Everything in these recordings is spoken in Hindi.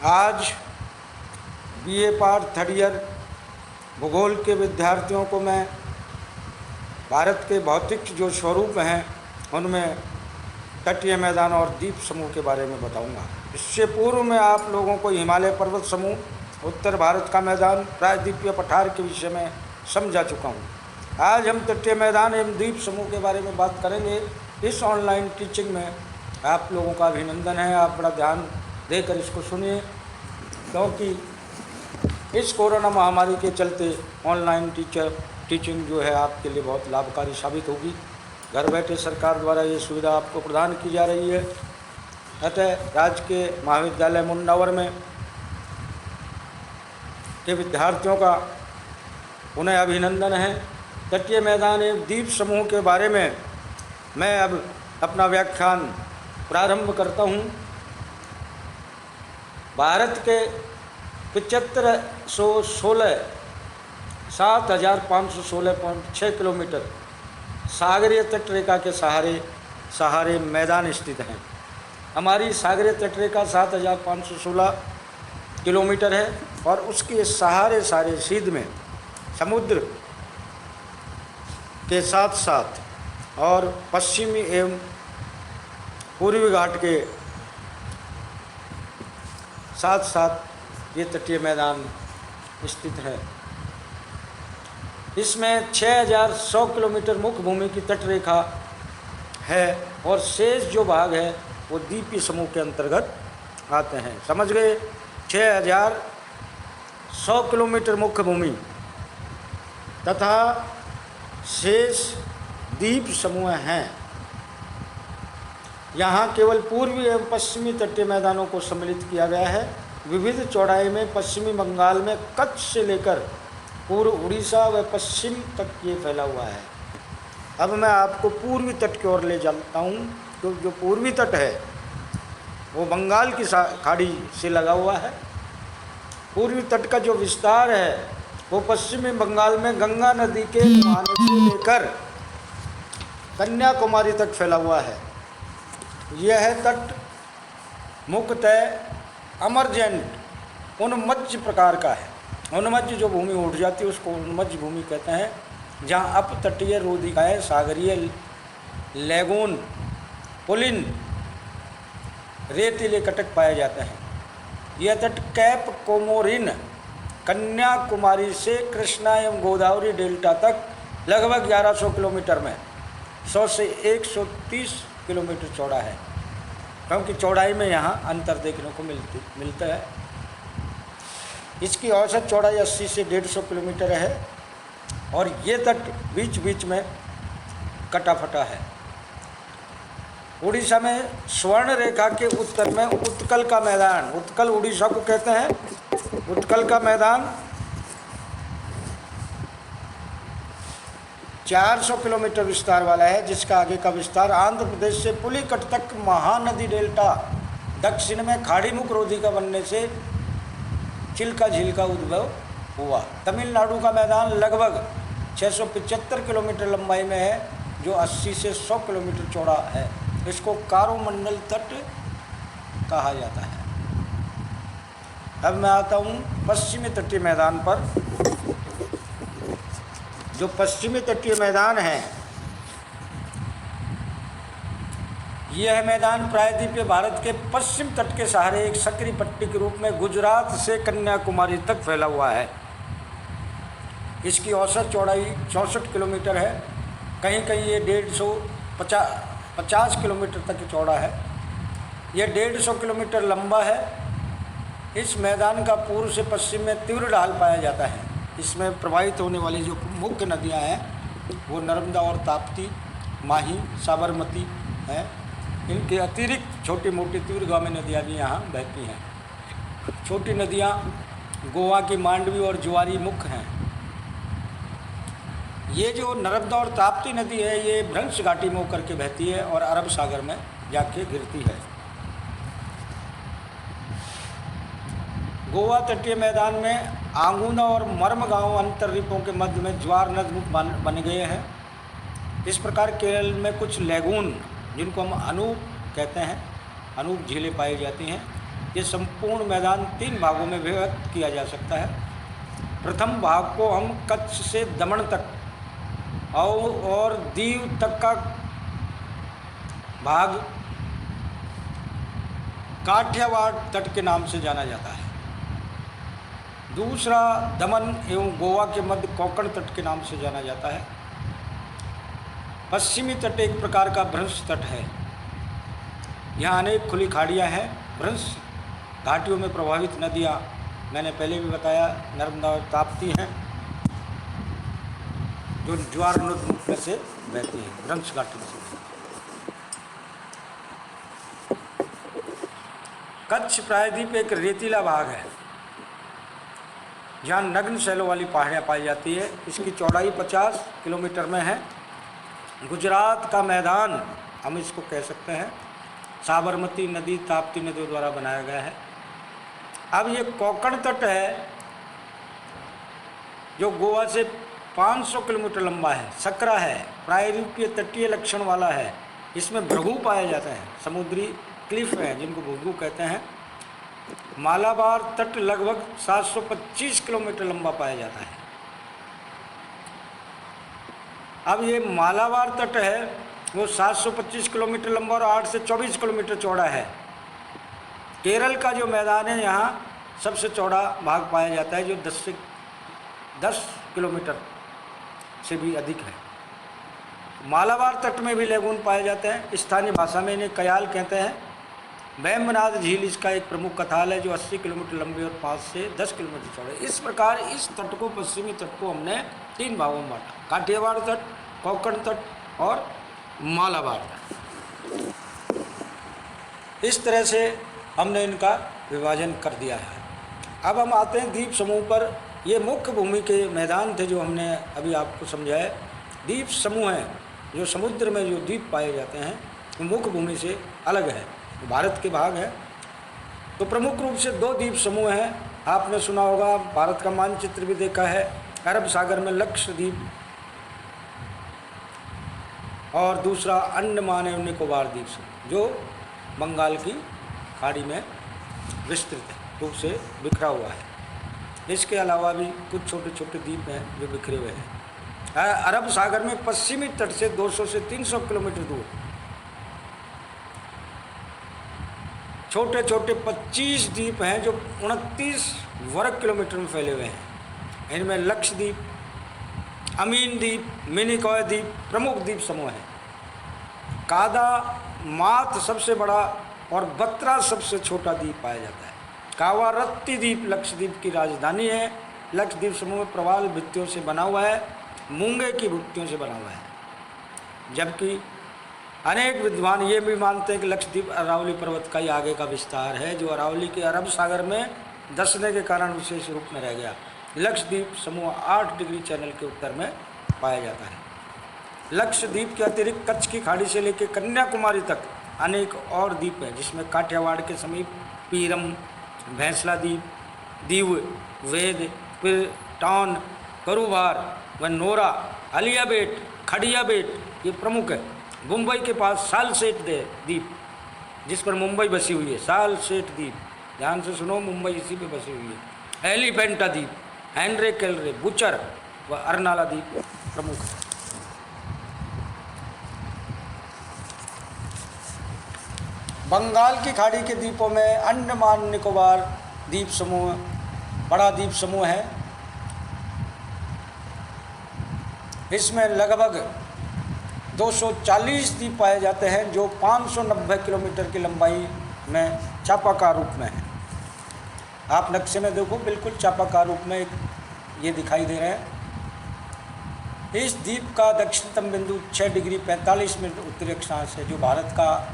आज बीए पार्ट थर्ड ईयर भूगोल के विद्यार्थियों को मैं भारत के भौतिक जो स्वरूप हैं उनमें तटीय मैदान और द्वीप समूह के बारे में बताऊंगा। इससे पूर्व में आप लोगों को हिमालय पर्वत समूह, उत्तर भारत का मैदान, प्रायद्वीपीय पठार के विषय में समझा चुका हूँ। आज हम तटीय मैदान एवं द्वीप समूह के बारे में बात करेंगे। इस ऑनलाइन टीचिंग में आप लोगों का अभिनंदन है। आप बड़ा ध्यान देकर इसको सुनिए, क्योंकि इस कोरोना महामारी के चलते ऑनलाइन टीचिंग जो है आपके लिए बहुत लाभकारी साबित होगी। घर बैठे सरकार द्वारा ये सुविधा आपको प्रदान की जा रही है। अतः राज्य के महाविद्यालय मुंडावर में के विद्यार्थियों का उन्हें अभिनंदन है। तटीय मैदान एवं द्वीप समूह के बारे में मैं अब अपना व्याख्यान प्रारंभ करता हूँ। भारत के 7516 किलोमीटर सागरीय तटरेखा के सहारे मैदान स्थित हैं। हमारी सागरीय तटरेखा 7516 किलोमीटर है और उसके सहारे सारे सीध में समुद्र के साथ साथ और पश्चिमी एवं पूर्वी घाट के साथ साथ ये तटीय मैदान स्थित है। इसमें 6100 किलोमीटर मुख्य भूमि की तटरेखा है और शेष जो भाग है वो द्वीपीय समूह के अंतर्गत आते हैं। समझ गए? 6100 किलोमीटर मुख्य भूमि तथा शेष द्वीप समूह हैं। यहाँ केवल पूर्वी एवं पश्चिमी तटीय मैदानों को सम्मिलित किया गया है। विविध चौड़ाई में पश्चिमी बंगाल में कच्छ से लेकर पूर्व उड़ीसा व पश्चिम तक ये फैला हुआ है। अब मैं आपको पूर्वी तट की ओर ले जाता हूँ। तो जो पूर्वी तट है वो बंगाल की खाड़ी से लगा हुआ है। पूर्वी तट का जो विस्तार है वो पश्चिमी बंगाल में गंगा नदी के मुहाने से लेकर कन्याकुमारी तक फैला हुआ है। यह तट मुख्यतः अमरजेंट उन्मज्ज प्रकार का है। उन्मज्ज जो भूमि उठ जाती है उसको उन्मज्ज भूमि कहते हैं, जहाँ अपतटीय रोधिकाएँ, सागरीय लैगून, पुलिन, रेतीले कटक पाए जाते हैं। यह तट कैप कोमोरिन, कन्याकुमारी से कृष्णा एवं गोदावरी डेल्टा तक लगभग 1100 किलोमीटर में 100 से 130 किलोमीटर चौड़ा है, क्योंकि चौड़ाई में यहाँ अंतर देखने को मिलता है। इसकी औसत चौड़ाई 80 से 150 किलोमीटर है और ये तट बीच बीच में कटा फटा है। उड़ीसा में स्वर्ण रेखा के उत्तर में उत्कल का मैदान, उत्कल उड़ीसा को कहते हैं, उत्कल का मैदान 400 किलोमीटर विस्तार वाला है, जिसका आगे का विस्तार आंध्र प्रदेश से पुलिकट तक महानदी डेल्टा, दक्षिण में खाड़ीमुख रोधिका बनने से चिल्का झील का उद्भव हुआ। तमिलनाडु का मैदान लगभग 675 किलोमीटर लंबाई में है, जो 80 से 100 किलोमीटर चौड़ा है। इसको कारोमंडल तट कहा जाता है। अब मैं आता हूँ पश्चिमी तटीय मैदान पर। जो पश्चिमी तटीय मैदान है, यह मैदान प्रायद्वीपीय भारत के पश्चिम तट के सहारे एक सक्रिय पट्टी के रूप में गुजरात से कन्याकुमारी तक फैला हुआ है। इसकी औसत चौड़ाई 64 किलोमीटर है। कहीं कहीं ये 150 किलोमीटर तक चौड़ा है। यह 150 किलोमीटर लंबा है। इस मैदान का पूर्व से पश्चिम में तीव्र ढाल पाया जाता है। इसमें प्रवाहित होने वाली जो मुख्य नदियां हैं वो नर्मदा और ताप्ती, माही, साबरमती हैं। इनके अतिरिक्त छोटी मोटी तीव्रगामी नदियां भी यहाँ बहती हैं। छोटी नदियाँ गोवा की मांडवी और ज्वारी मुख्य हैं। ये जो नर्मदा और ताप्ती नदी है ये भ्रंश घाटी में होकर के बहती है और अरब सागर में जाके गिरती है। गोवा तटीय मैदान में आंगूना और मर्मगांव अंतर्द्वीपों के मध्य में ज्वार नदमुख बन गए हैं। इस प्रकार केरल में कुछ लैगून, जिनको हम अनूप कहते हैं, अनूप झीलें पाई जाती हैं। ये संपूर्ण मैदान 3 भागों में विभक्त किया जा सकता है। प्रथम भाग को हम कच्छ से दमन तक और दीव तक का भाग काठियावाड़ तट के नाम से जाना जाता है। दूसरा दमन एवं गोवा के मध्य कोंकण तट के नाम से जाना जाता है। पश्चिमी तट एक प्रकार का भ्रंश तट है। यहाँ अनेक खुली खाड़ियाँ हैं। भ्रंश घाटियों में प्रभावित नदियाँ मैंने पहले भी बताया नर्मदा और ताप्ती हैं, जो ज्वार नद में से बहती हैं, भ्रंश घाटी से। कच्छ प्रायद्वीप एक रेतीला भाग है जहाँ नग्न शैलों वाली पहाड़ियाँ पाई जाती है। इसकी चौड़ाई 50 किलोमीटर में है। गुजरात का मैदान हम इसको कह सकते हैं। साबरमती नदी ताप्ती नदियों द्वारा बनाया गया है। अब ये कोंकण तट है जो गोवा से 500 किलोमीटर लंबा है, सकरा है, प्रायद्वीपीय तटीय लक्षण वाला है। इसमें भृगु पाए जाते हैं, समुद्री क्लिफ हैं जिनको भृगु कहते हैं। मालाबार तट लगभग 725 किलोमीटर लंबा पाया जाता है। अब ये मालाबार तट है वो 725 किलोमीटर लंबा और 8 से 24 किलोमीटर चौड़ा है। केरल का जो मैदान है यहाँ सबसे चौड़ा भाग पाया जाता है जो 10 किलोमीटर से भी अधिक है। मालाबार तट में भी लेगून पाए जाते हैं। स्थानीय भाषा में इन्हें कयाल कहते हैं। वेम्बनाथ झील इसका एक प्रमुख कथाल है जो 80 किलोमीटर लंबी और 5 से 10 किलोमीटर चौड़े। इस प्रकार इस तट को, पश्चिमी तट को हमने 3 भागों में बांटा, काठियावाड़ तट, कोंकण तट और मालाबार तट। इस तरह से हमने इनका विभाजन कर दिया है। अब हम आते हैं द्वीप समूह पर। ये मुख्य भूमि के मैदान थे जो हमने अभी आपको समझाया। द्वीप समूह हैं जो समुद्र में जो द्वीप पाए जाते हैं वो मुख्य भूमि से अलग है, भारत के भाग है। तो प्रमुख रूप से 2 द्वीप समूह हैं। आपने सुना होगा, भारत का मानचित्र भी देखा है। अरब सागर में लक्षद्वीप और दूसरा अंडमान एवं निकोबार द्वीप समूह जो बंगाल की खाड़ी में विस्तृत रूप से बिखरा हुआ है। इसके अलावा भी कुछ छोटे छोटे द्वीप हैं जो बिखरे हुए हैं। अरब सागर में पश्चिमी तट से 200 से 300 किलोमीटर दूर छोटे छोटे 25 द्वीप हैं जो 29 वर्ग किलोमीटर में फैले हुए हैं। इनमें लक्षद्वीप, अमीन द्वीप, मिनिकॉय द्वीप प्रमुख द्वीप समूह हैं। कादा मात सबसे बड़ा और बत्रा सबसे छोटा द्वीप पाया जाता है। कावारत्ती द्वीप लक्षद्वीप की राजधानी है। लक्षद्वीप समूह प्रवाल भित्तियों से बना हुआ है, मूंगे की भित्तियों से बना हुआ है। जबकि अनेक विद्वान ये भी मानते हैं कि लक्षद्वीप अरावली पर्वत का ही आगे का विस्तार है जो अरावली के अरब सागर में धंसने के कारण विशेष रूप में रह गया। लक्षद्वीप समूह 8 डिग्री चैनल के उत्तर में पाया जाता है। लक्षद्वीप के अतिरिक्त कच्छ की खाड़ी से लेकर कन्याकुमारी तक अनेक और द्वीप हैं जिसमें काठियावाड़ के समीप पीरम, भैंसला द्वीप, दीव, वेद, फिर टाउन, करूबार व नोरा, अलिया बेट, खड़िया बेट ये प्रमुख है। मुंबई के पास सालसेट द्वीप जिस पर मुंबई बसी हुई है, सालसेट द्वीप, ध्यान से सुनो, मुंबई इसी पे बसी हुई है। एलिफेंटा द्वीप, हैंड्रे केलरे, बुचर व अर्नाला द्वीप प्रमुख है। बंगाल की खाड़ी के द्वीपों में अंडमान निकोबार द्वीप समूह बड़ा द्वीप समूह है। इसमें लगभग 240 द्वीप पाए जाते हैं जो 590 किलोमीटर की लंबाई में चापाकार रूप में है। आप नक्शे में देखो, बिल्कुल चापाकार रूप में ये दिखाई दे रहे हैं। इस द्वीप का दक्षिणतम बिंदु 6 डिग्री 45 मिनट उत्तरी अक्षांश है जो भारत का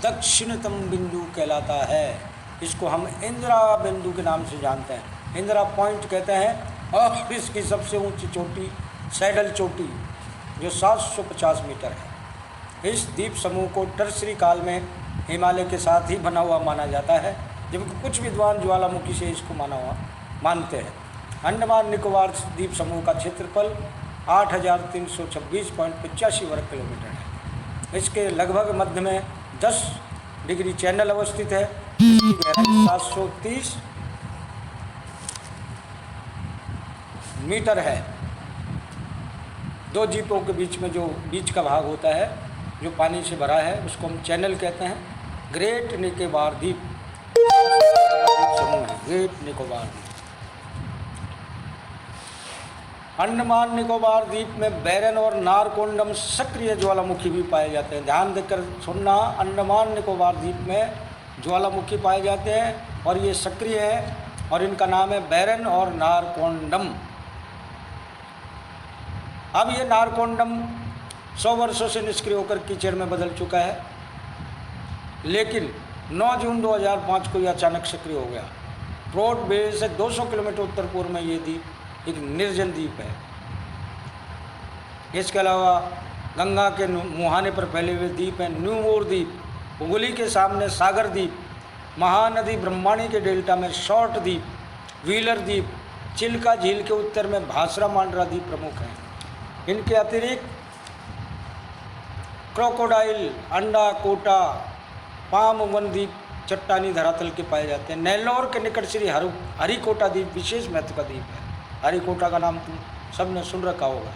दक्षिणतम बिंदु कहलाता है। इसको हम इंदिरा बिंदु के नाम से जानते हैं, इंदिरा पॉइंट कहते हैं। और इसकी सबसे ऊंची चोटी सैडल चोटी जो 750 मीटर है। इस द्वीप समूह को टर्सरी काल में हिमालय के साथ ही बना हुआ माना जाता है, जबकि कुछ विद्वान ज्वालामुखी से इसको मानते हैं। अंडमान निकोबार द्वीप समूह का क्षेत्रफल 8,326.85 वर्ग किलोमीटर है। इसके लगभग मध्य में 10 डिग्री चैनल अवस्थित है गहराई 730 मीटर है। दो द्वीपों के बीच में जो बीच का भाग होता है जो पानी से भरा है उसको हम चैनल कहते हैं। ग्रेट निकोबार द्वीप समूह है, ग्रेट निकोबार द्वीप। अंडमान निकोबार द्वीप में बैरन और नारकोंडम सक्रिय ज्वालामुखी भी पाए जाते हैं। ध्यान देकर सुनना, अंडमान निकोबार द्वीप में ज्वालामुखी पाए जाते हैं और ये सक्रिय है और इनका नाम है बैरन और नारकोंडम। अब ये नारकोंडम 100 वर्षों से निष्क्रिय होकर कीचड़ में बदल चुका है, लेकिन 9 जून 2005 को यह अचानक सक्रिय हो गया। पोर्ट ब्लेयर से 200 किलोमीटर उत्तर पूर्व में ये द्वीप एक निर्जन द्वीप है। इसके अलावा गंगा के मुहाने पर फैले हुए द्वीप हैं न्यूमोर द्वीप, हुगली के सामने सागर द्वीप, महानदी ब्रह्मणी के डेल्टा में शॉर्ट द्वीप, व्हीलर द्वीप, चिल्का झील के उत्तर में भासरा मांडरा द्वीप प्रमुख हैं। इनके अतिरिक्त क्रोकोडाइल, अंडा कोटा, पाम वन द्वीप चट्टानी धरातल के पाए जाते हैं। नेल्लौर के निकट श्री हरिकोटा द्वीप विशेष महत्व का द्वीप है। हरिकोटा का नाम तुम सबने सुन रखा होगा।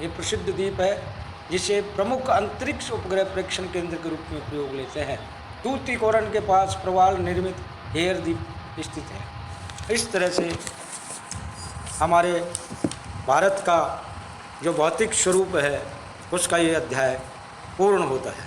ये प्रसिद्ध द्वीप है जिसे प्रमुख अंतरिक्ष उपग्रह प्रेक्षण केंद्र के रूप में प्रयोग लेते हैं। तूतीकोरन के पास प्रवाल निर्मित हेयर द्वीप स्थित है। इस तरह से हमारे भारत का जो भौतिक स्वरूप है उसका ये अध्याय पूर्ण होता है।